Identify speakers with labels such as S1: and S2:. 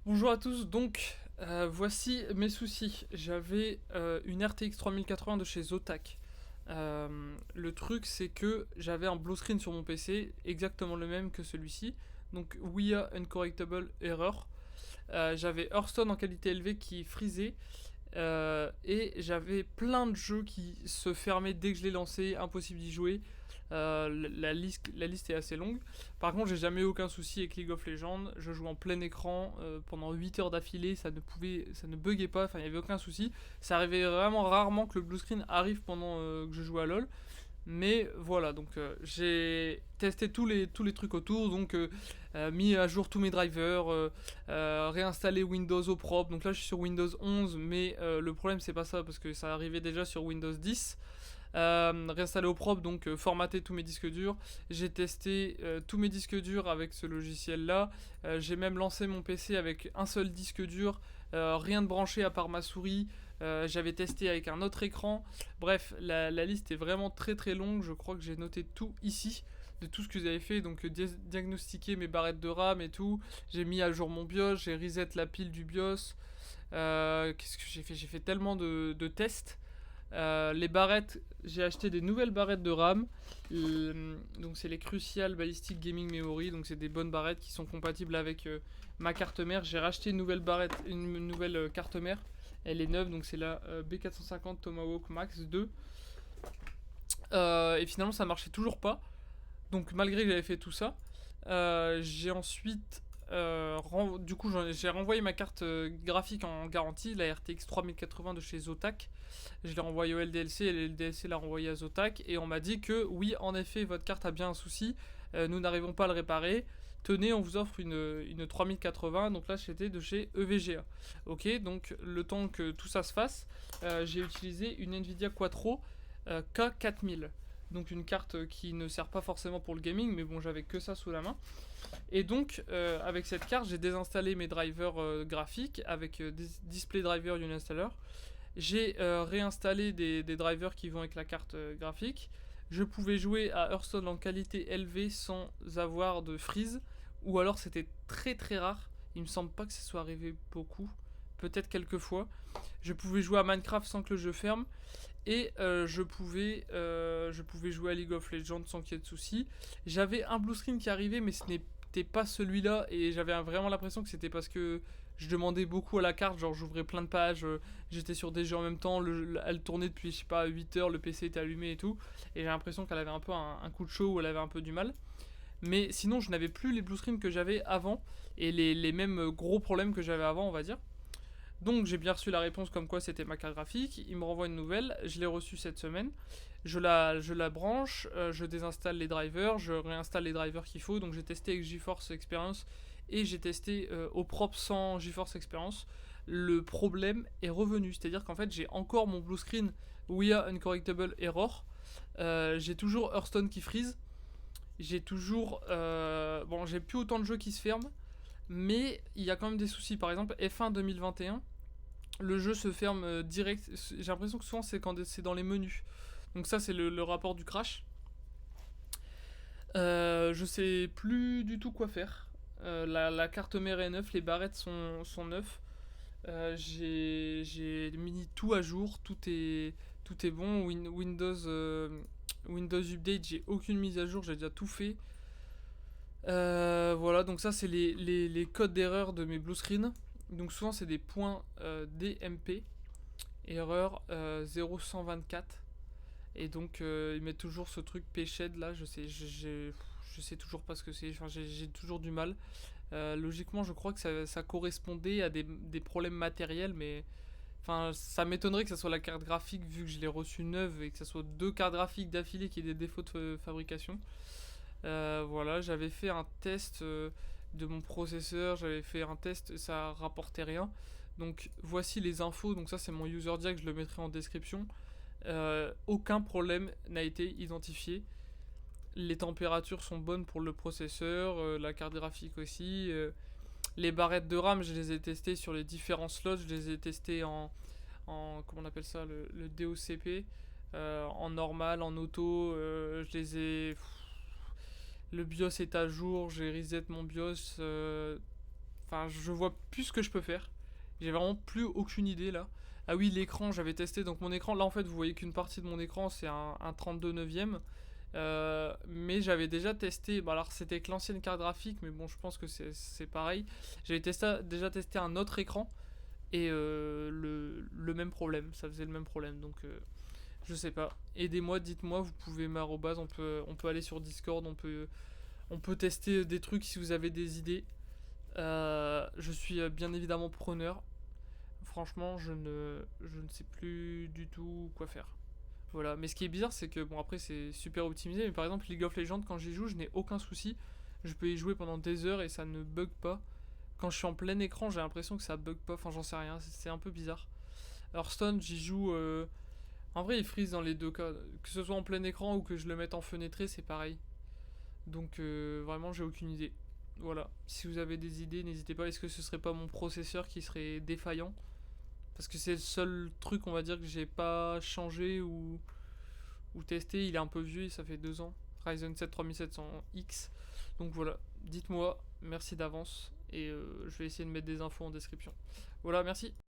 S1: Bonjour à tous, donc voici mes soucis. J'avais une RTX 3080 de chez Zotac. Le truc c'est que j'avais un blue screen sur mon PC, exactement le même que celui-ci. Donc WIA Uncorrectable Error. J'avais Hearthstone en qualité élevée qui frisait. Et j'avais plein de jeux qui se fermaient dès que je les lançais, impossible d'y jouer. La liste est assez longue. Par contre, j'ai jamais eu aucun souci avec League of Legends. Je joue en plein écran pendant 8 heures d'affilée, ça ne buguait pas, enfin il y avait aucun souci. Ça arrivait vraiment rarement que le blue screen arrive pendant que je joue à LoL. Mais voilà, donc j'ai testé tous les trucs autour, donc mis à jour tous mes drivers, réinstallé Windows au propre. Donc là je suis sur Windows 11, mais le problème c'est pas ça, parce que ça arrivait déjà sur Windows 10. Réinstaller au propre, donc formater tous mes disques durs. J'ai testé tous mes disques durs avec ce logiciel là. J'ai même lancé mon PC avec un seul disque dur, rien de branché à part ma souris. J'avais testé avec un autre écran. Bref, la liste est vraiment très très longue. Je crois que j'ai noté tout ici de tout ce que j'avais fait, donc diagnostiquer mes barrettes de RAM et tout. J'ai mis à jour mon BIOS, j'ai reset la pile du BIOS. Qu'est-ce que j'ai fait? J'ai fait tellement de tests. Les barrettes, j'ai acheté des nouvelles barrettes de RAM. Donc c'est les Crucial Ballistic Gaming Memory. Donc c'est des bonnes barrettes qui sont compatibles avec ma carte mère. J'ai racheté une nouvelle barrette, une nouvelle carte mère. Elle est neuve, donc c'est la B450 Tomahawk Max 2. Et finalement ça marchait toujours pas. Donc malgré que j'avais fait tout ça, j'ai ensuite du coup j'ai renvoyé ma carte graphique en garantie, la RTX 3080 de chez Zotac. Je l'ai renvoyé au LDLC et le LDLC l'a renvoyé à Zotac et on m'a dit que oui, en effet, votre carte a bien un souci, nous n'arrivons pas à le réparer. Tenez, on vous offre une 3080, donc là c'était de chez EVGA. Ok, donc le temps que tout ça se fasse, j'ai utilisé une Nvidia Quattro K4000. Donc une carte qui ne sert pas forcément pour le gaming, mais bon, j'avais que ça sous la main. Et donc, avec cette carte, j'ai désinstallé mes drivers graphiques avec Display Driver Uninstaller. J'ai réinstallé des drivers qui vont avec la carte graphique. Je pouvais jouer à Hearthstone en qualité élevée sans avoir de freeze, ou alors c'était très très rare. Il me semble pas que ça soit arrivé beaucoup, peut-être quelques fois. Je pouvais jouer à Minecraft sans que le jeu ferme. Et je pouvais jouer à League of Legends sans qu'il y ait de soucis. J'avais un blue screen qui arrivait, mais ce n'était pas celui-là. Et j'avais vraiment l'impression que c'était parce que je demandais beaucoup à la carte. Genre, j'ouvrais plein de pages, j'étais sur des jeux en même temps. Elle tournait depuis, je sais pas, 8 heures, le PC était allumé et tout. Et j'ai l'impression qu'elle avait un peu un coup de chaud ou elle avait un peu du mal. Mais sinon, je n'avais plus les blue screens que j'avais avant. Et les mêmes gros problèmes que j'avais avant, on va dire. Donc j'ai bien reçu la réponse comme quoi c'était ma carte graphique. Il me renvoie une nouvelle. Je l'ai reçue cette semaine. Je la branche, je désinstalle les drivers, je réinstalle les drivers qu'il faut. Donc j'ai testé avec GeForce Experience et j'ai testé au propre sans GeForce Experience. Le problème est revenu. C'est-à-dire qu'en fait j'ai encore mon blue screen WIA Uncorrectable Error. J'ai toujours Hearthstone qui freeze. J'ai toujours... bon, j'ai plus autant de jeux qui se ferment. Mais il y a quand même des soucis. Par exemple, F1 2021, le jeu se ferme direct. J'ai l'impression que souvent c'est quand c'est dans les menus. Donc ça c'est le rapport du crash. Je sais plus du tout quoi faire. La carte mère est neuve, les barrettes sont neuves. J'ai mis tout à jour, tout est bon. Windows Update, j'ai aucune mise à jour, j'ai déjà tout fait. Voilà, donc ça c'est les codes d'erreur de mes blue screens. Donc souvent c'est des points DMP, erreur 0124. Et donc ils mettent toujours ce truc Pshed là, je sais toujours pas ce que c'est, enfin, j'ai toujours du mal. Logiquement je crois que ça correspondait à des problèmes matériels, mais enfin ça m'étonnerait que ça soit la carte graphique vu que je l'ai reçue neuve et que ça soit deux cartes graphiques d'affilée qui aient des défauts de fabrication. Voilà, j'avais fait un test de mon processeur, j'avais fait un test, ça rapportait rien. Donc voici les infos, donc ça c'est mon user diag, je le mettrai en description. Aucun problème n'a été identifié. Les températures sont bonnes pour le processeur, la carte graphique aussi. Les barrettes de RAM, je les ai testées sur les différents slots, je les ai testées comment on appelle ça, le DOCP, en normal, en auto, je les ai... Le BIOS est à jour, j'ai reset mon BIOS. Enfin, je vois plus ce que je peux faire. J'ai vraiment plus aucune idée là. Ah oui, l'écran, j'avais testé. Donc mon écran, là en fait, vous voyez qu'une partie de mon écran, c'est un 32 neuvième. Mais j'avais déjà testé. Bah alors, c'était avec l'ancienne carte graphique, mais bon, je pense que c'est pareil. J'avais déjà testé un autre écran et le même problème. Ça faisait le même problème. Donc, je sais pas. Aidez-moi, dites-moi. Vous pouvez m'arrobase. On peut aller sur Discord. On peut tester des trucs si vous avez des idées. Je suis bien évidemment preneur. Franchement, je ne sais plus du tout quoi faire. Voilà, mais ce qui est bizarre, c'est que bon, après, c'est super optimisé. Mais par exemple, League of Legends, quand j'y joue, je n'ai aucun souci. Je peux y jouer pendant des heures et ça ne bug pas. Quand je suis en plein écran, j'ai l'impression que ça bug pas. Enfin, j'en sais rien, c'est un peu bizarre. Hearthstone, j'y joue. En vrai, il freeze dans les deux cas. Que ce soit en plein écran ou que je le mette en fenêtré, c'est pareil. Donc, vraiment, j'ai aucune idée. Voilà. Si vous avez des idées, n'hésitez pas. Est-ce que ce serait pas mon processeur qui serait défaillant? Parce que c'est le seul truc, on va dire, que j'ai pas changé ou testé. Il est un peu vieux, ça fait 2 ans. Ryzen 7 3700X. Donc voilà, dites-moi, merci d'avance. Et je vais essayer de mettre des infos en description. Voilà, merci.